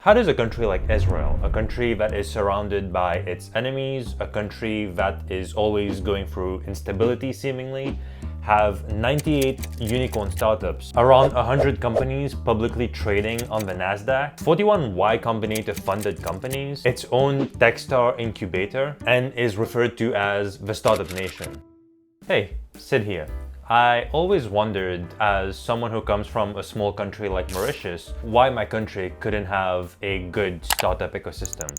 How does a country like Israel, a country that is surrounded by its enemies, a country that is always going through instability seemingly, have 98 unicorn startups, around 100 companies publicly trading on the NASDAQ, 41 Y Combinator funded companies, its own Techstar Incubator, and is referred to as the Startup Nation? Hey, Sid here. I always wondered, as someone who comes from a small country like Mauritius, why my country couldn't have a good startup ecosystem.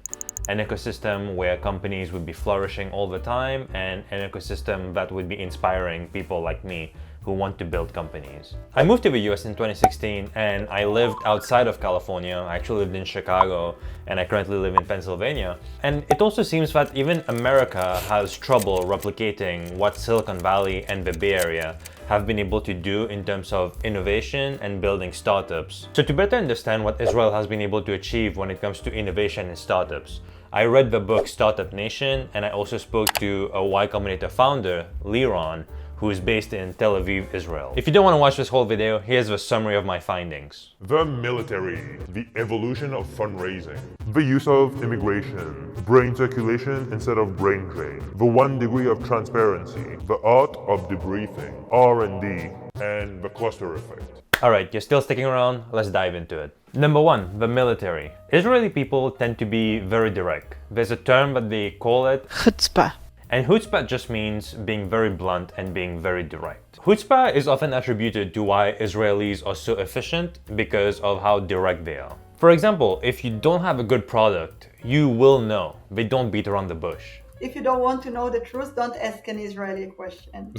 An ecosystem where companies would be flourishing all the time, and an ecosystem that would be inspiring people like me who want to build companies. I moved to the US in 2016 and I lived outside of California. I actually lived in Chicago and I currently live in Pennsylvania. And it also seems that even America has trouble replicating what Silicon Valley and the Bay Area have been able to do in terms of innovation and building startups. So to better understand what Israel has been able to achieve when it comes to innovation and startups, I read the book Startup Nation, and I also spoke to a Y Combinator founder, Liron, who is based in Tel Aviv, Israel. If you don't want to watch this whole video, here's the summary of my findings. The military, the evolution of fundraising, the use of immigration, brain circulation instead of brain drain, the 1 degree of transparency, the art of debriefing, R&D, and the cluster effect. Alright, you're still sticking around? Let's dive into it. Number 1, the military. Israeli people tend to be very direct. There's a term that they call it chutzpah. And chutzpah just means being very blunt and being very direct. Chutzpah is often attributed to why Israelis are so efficient because of how direct they are. For example, if you don't have a good product, you will know. They don't beat around the bush. If you don't want to know the truth, don't ask an Israeli question.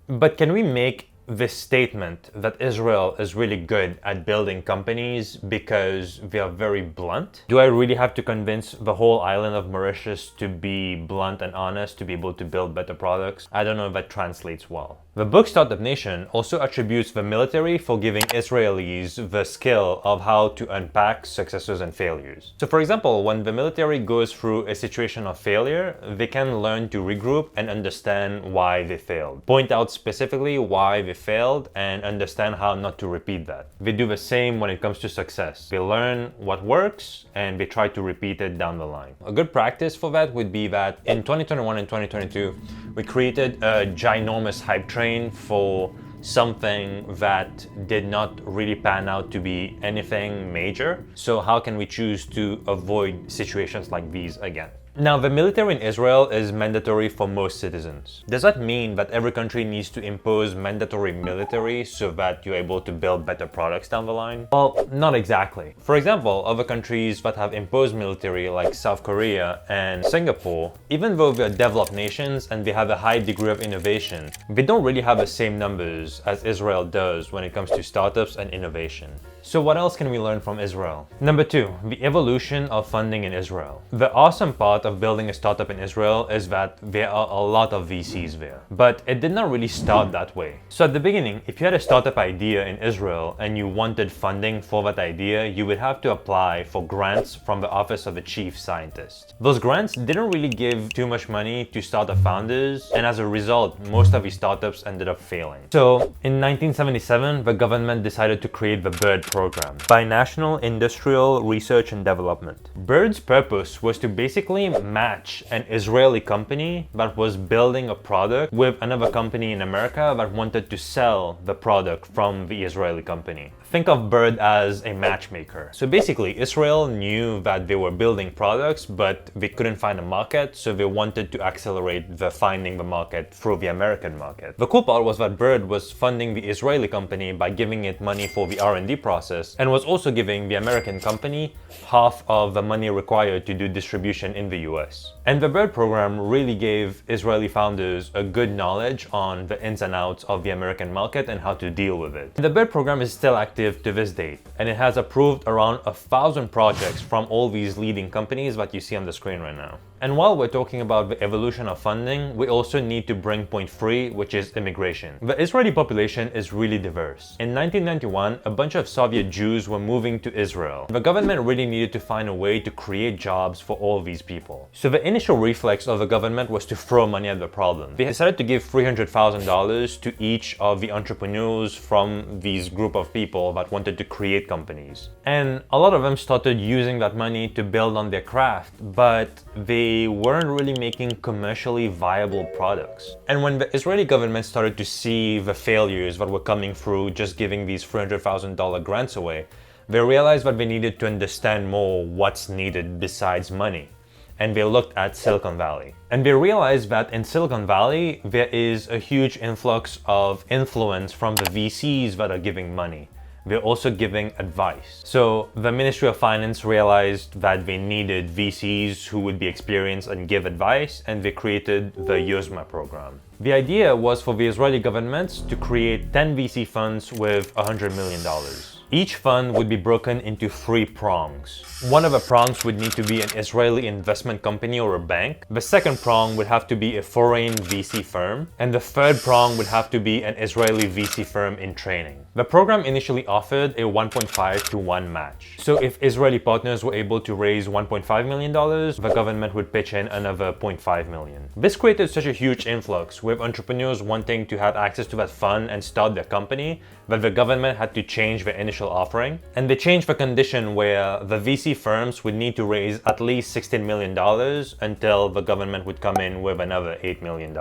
But can we make this statement that Israel is really good at building companies because they are very blunt? Do I really have to convince the whole island of Mauritius to be blunt and honest to be able to build better products? I don't know if that translates well. The book Startup Nation also attributes the military for giving Israelis the skill of how to unpack successes and failures. So for example, when the military goes through a situation of failure, they can learn to regroup and understand why they failed. Point out specifically why they failed and understand how not to repeat that. They do the same when it comes to success. They learn what works and they try to repeat it down the line. A good practice for that would be that in 2021 and 2022, we created a ginormous hype train for something that did not really pan out to be anything major. So how can we choose to avoid situations like these again? Now, the military in Israel is mandatory for most citizens. Does that mean that every country needs to impose mandatory military so that you're able to build better products down the line? Well, not exactly. For example, other countries that have imposed military like South Korea and Singapore, even though they're developed nations and they have a high degree of innovation, they don't really have the same numbers as Israel does when it comes to startups and innovation. So what else can we learn from Israel? Number 2, the evolution of funding in Israel. The awesome part of building a startup in Israel is that there are a lot of VCs there. But it did not really start that way. So at the beginning, if you had a startup idea in Israel and you wanted funding for that idea, you would have to apply for grants from the Office of the Chief Scientist. Those grants didn't really give too much money to startup founders, and as a result, most of these startups ended up failing. So in 1977, the government decided to create the B.I.R.D program, Binational Industrial Research and Development. B.I.R.D's purpose was to basically match an Israeli company that was building a product with another company in America that wanted to sell the product from the Israeli company. Think of B.I.R.D as a matchmaker. So basically, Israel knew that they were building products, but they couldn't find a market, so they wanted to accelerate the finding the market through the American market. The cool part was that B.I.R.D was funding the Israeli company by giving it money for the R&D process, and was also giving the American company half of the money required to do distribution in the US. And the B.I.R.D program really gave Israeli founders a good knowledge on the ins and outs of the American market and how to deal with it. The B.I.R.D program is still active to this date, and it has approved around 1,000 projects from all these leading companies that you see on the screen right now. And while we're talking about the evolution of funding, we also need to bring point 3, which is immigration. The Israeli population is really diverse. In 1991, a bunch of Soviet Jews were moving to Israel. The government really needed to find a way to create jobs for all these people. So the initial reflex of the government was to throw money at the problem. They decided to give $300,000 to each of the entrepreneurs from these group of people that wanted to create companies. And a lot of them started using that money to build on their craft, but they weren't really making commercially viable products. And when the Israeli government started to see the failures that were coming through just giving these $300,000 grants away, they realized that they needed to understand more what's needed besides money. And they looked at Silicon Valley. And they realized that in Silicon Valley, there is a huge influx of influence from the VCs that are giving money. They're also giving advice. So the Ministry of Finance realized that they needed VCs who would be experienced and give advice, and they created the Yozma program. The idea was for the Israeli government to create 10 VC funds with $100 million. Each fund would be broken into 3 prongs. One of the prongs would need to be an Israeli investment company or a bank. The second prong would have to be a foreign VC firm. And the third prong would have to be an Israeli VC firm in training. The program initially offered a 1.5 to 1 match. So if Israeli partners were able to raise $1.5 million, the government would pitch in another $0.5 million. This created such a huge influx with entrepreneurs wanting to have access to that fund and start their company that the government had to change the initial offering. And they changed the condition where the VC firms would need to raise at least $16 million until the government would come in with another $8 million.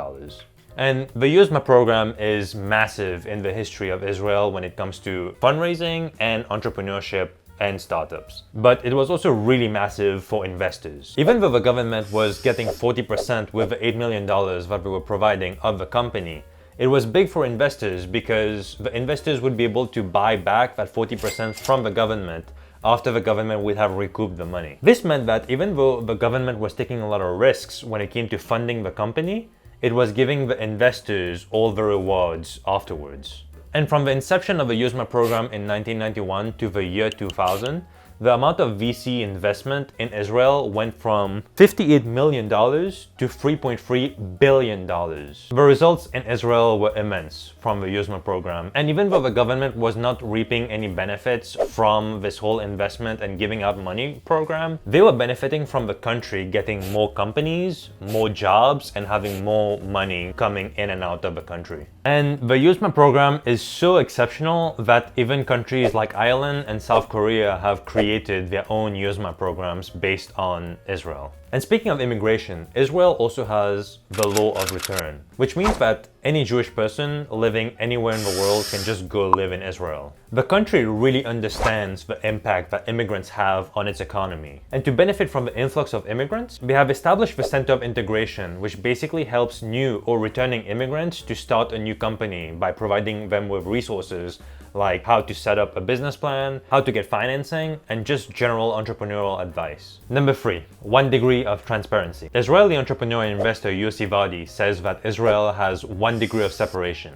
And the Yozma program is massive in the history of Israel when it comes to fundraising and entrepreneurship and startups. But it was also really massive for investors. Even though the government was getting 40% with the $8 million that they were providing of the company, it was big for investors because the investors would be able to buy back that 40% from the government after the government would have recouped the money. This meant that even though the government was taking a lot of risks when it came to funding the company, it was giving the investors all the rewards afterwards. And from the inception of the Yozma program in 1991 to the year 2000, the amount of VC investment in Israel went from $58 million to $3.3 billion. The results in Israel were immense from the Yozma program. And even though the government was not reaping any benefits from this whole investment and giving out money program, they were benefiting from the country getting more companies, more jobs, and having more money coming in and out of the country. And the Yozma program is so exceptional that even countries like Ireland and South Korea have created their own Yozma programs based on Israel. And speaking of immigration, Israel also has the law of return, which means that any Jewish person living anywhere in the world can just go live in Israel. The country really understands the impact that immigrants have on its economy. And to benefit from the influx of immigrants, they have established the Center of Integration, which basically helps new or returning immigrants to start a new company by providing them with resources like how to set up a business plan, how to get financing, and just general entrepreneurial advice. Number 3, 1 degree of transparency. Israeli entrepreneur and investor Yossi B.I.R.D says that Israel has 1 degree of separation.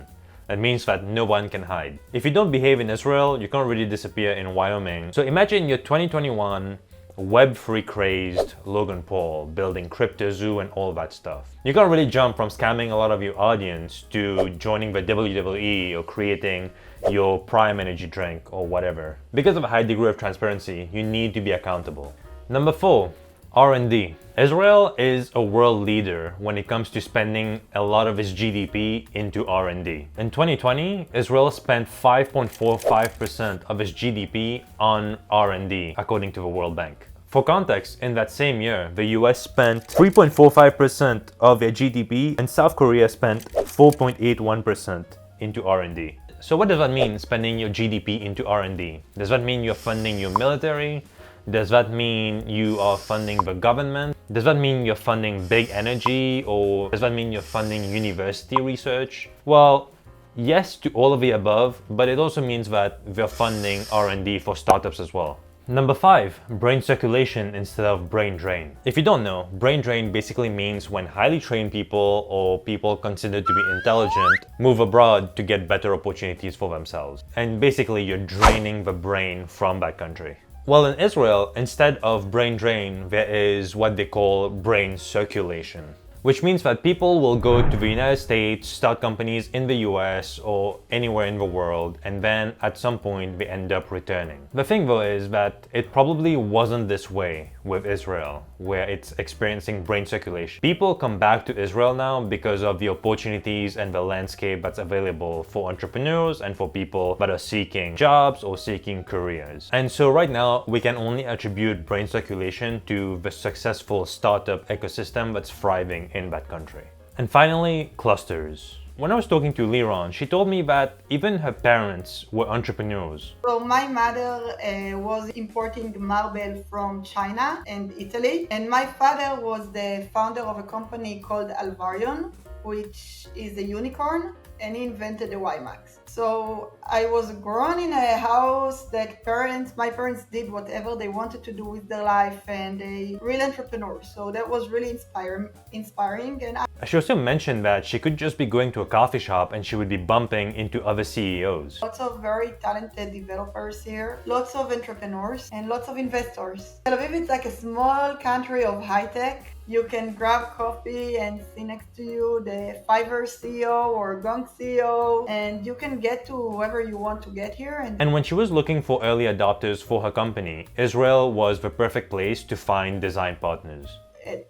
That means that no one can hide. If you don't behave in Israel, you can't really disappear in Wyoming. So imagine you're 2021, Web3 crazed Logan Paul building CryptoZoo and all that stuff. You can't really jump from scamming a lot of your audience to joining the WWE or creating your Prime Energy drink or whatever. Because of a high degree of transparency, you need to be accountable. Number 4, R&D. Israel is a world leader when it comes to spending a lot of its GDP into R&D. In 2020, Israel spent 5.45% of its GDP on R&D, according to the World Bank. For context, in that same year, the US spent 3.45% of their GDP and South Korea spent 4.81% into R&D. So what does that mean, spending your GDP into R&D? Does that mean you're funding your military? Does that mean you are funding the government? Does that mean you're funding big energy? Or does that mean you're funding university research? Well, yes to all of the above, but it also means that we're funding R&D for startups as well. Number 5, brain circulation instead of brain drain. If you don't know, brain drain basically means when highly trained people or people considered to be intelligent move abroad to get better opportunities for themselves. And basically you're draining the brain from that country. Well, in Israel, instead of brain drain, there is what they call brain circulation, which means that people will go to the United States, start companies in the US or anywhere in the world, and then at some point they end up returning. The thing though is that it probably wasn't this way with Israel, where it's experiencing brain circulation. People come back to Israel now because of the opportunities and the landscape that's available for entrepreneurs and for people that are seeking jobs or seeking careers. And so right now we can only attribute brain circulation to the successful startup ecosystem that's thriving in that country. And finally, clusters. When I was talking to Liron, she told me that even her parents were entrepreneurs. So my mother was importing marble from China and Italy, and my father was the founder of a company called Alvarion, which is a unicorn, and he invented the WiMAX. So I was grown in a house that my parents did whatever they wanted to do with their life, and they real entrepreneurs. So that was really inspiring. And She also mentioned that she could just be going to a coffee shop and she would be bumping into other CEOs. Lots of very talented developers here, lots of entrepreneurs, and lots of investors. Tel Aviv is like a small country of high tech. You can grab coffee and see next to you the Fiverr CEO or Gong CEO, and you can get to whoever you want to get here. And when she was looking for early adopters for her company, Israel was the perfect place to find design partners.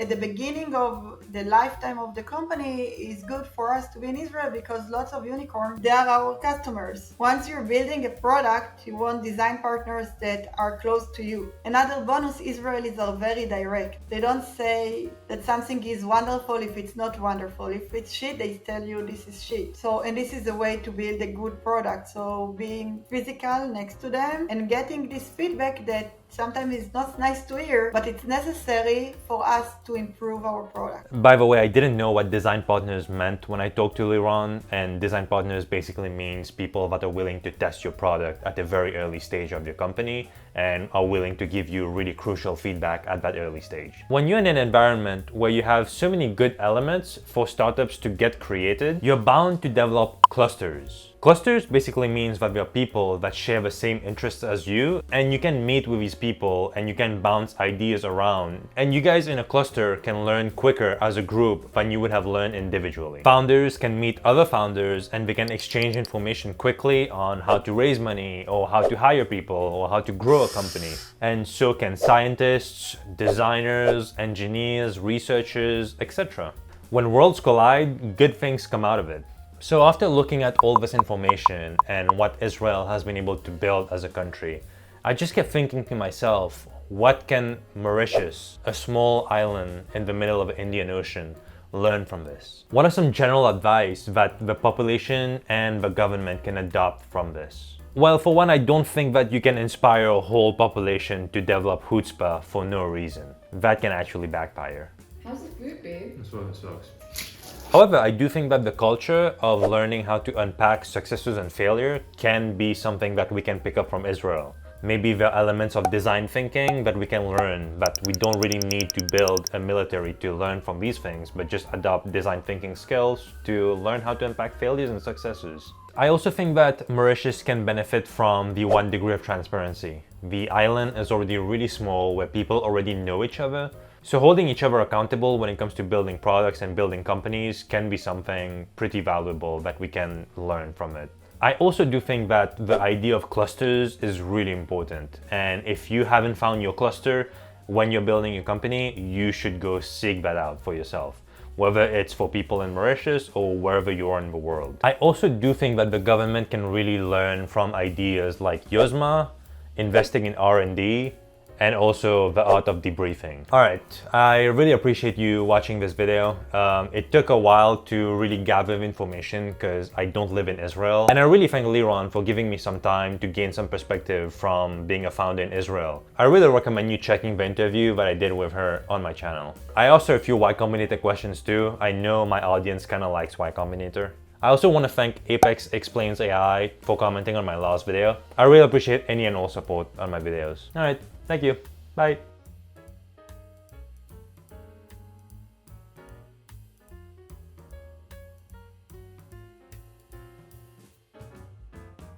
At the beginning of the lifetime of the company, it's good for us to be in Israel because lots of unicorns, they are our customers. Once you're building a product, you want design partners that are close to you. Another bonus, Israelis are very direct. They don't say that something is wonderful if it's not wonderful. If it's shit, they tell you this is shit. And this is a way to build a good product. So being physical next to them and getting this feedback that sometimes it's not nice to hear, but it's necessary for us to improve our product. By the way, I didn't know what design partners meant when I talked to Liron, and design partners basically means people that are willing to test your product at a very early stage of your company and are willing to give you really crucial feedback at that early stage. When you're in an environment where you have so many good elements for startups to get created, you're bound to develop clusters. Clusters basically means that there are people that share the same interests as you, and you can meet with these people and you can bounce ideas around, and you guys in a cluster can learn quicker as a group than you would have learned individually. Founders can meet other founders and they can exchange information quickly on how to raise money or how to hire people or how to grow a company. And so can scientists, designers, engineers, researchers, etc. When worlds collide, good things come out of it. So after looking at all this information and what Israel has been able to build as a country, I just kept thinking to myself, what can Mauritius, a small island in the middle of the Indian Ocean, learn from this? What are some general advice that the population and the government can adopt from this? Well, for one, I don't think that you can inspire a whole population to develop chutzpah for no reason. That can actually backfire. How's the food, babe? This one sucks. However, I do think that the culture of learning how to unpack successes and failure can be something that we can pick up from Israel. Maybe the elements of design thinking that we can learn, but we don't really need to build a military to learn from these things, but just adopt design thinking skills to learn how to unpack failures and successes. I also think that Mauritius can benefit from the 1 degree of transparency. The island is already really small where people already know each other. So holding each other accountable when it comes to building products and building companies can be something pretty valuable that we can learn from it. I also do think that the idea of clusters is really important. And if you haven't found your cluster when you're building your company, you should go seek that out for yourself, whether it's for people in Mauritius or wherever you are in the world. I also do think that the government can really learn from ideas like Yozma, investing in R&D, and also the art of debriefing. All right, I really appreciate you watching this video. It took a while to really gather information because I don't live in Israel. And I really thank Liron for giving me some time to gain some perspective from being a founder in Israel. I really recommend you checking the interview that I did with her on my channel. I also have a few Y Combinator questions too. I know my audience kind of likes Y Combinator. I also want to thank Apex Explains AI for commenting on my last video. I really appreciate any and all support on my videos. All right, thank you. Bye.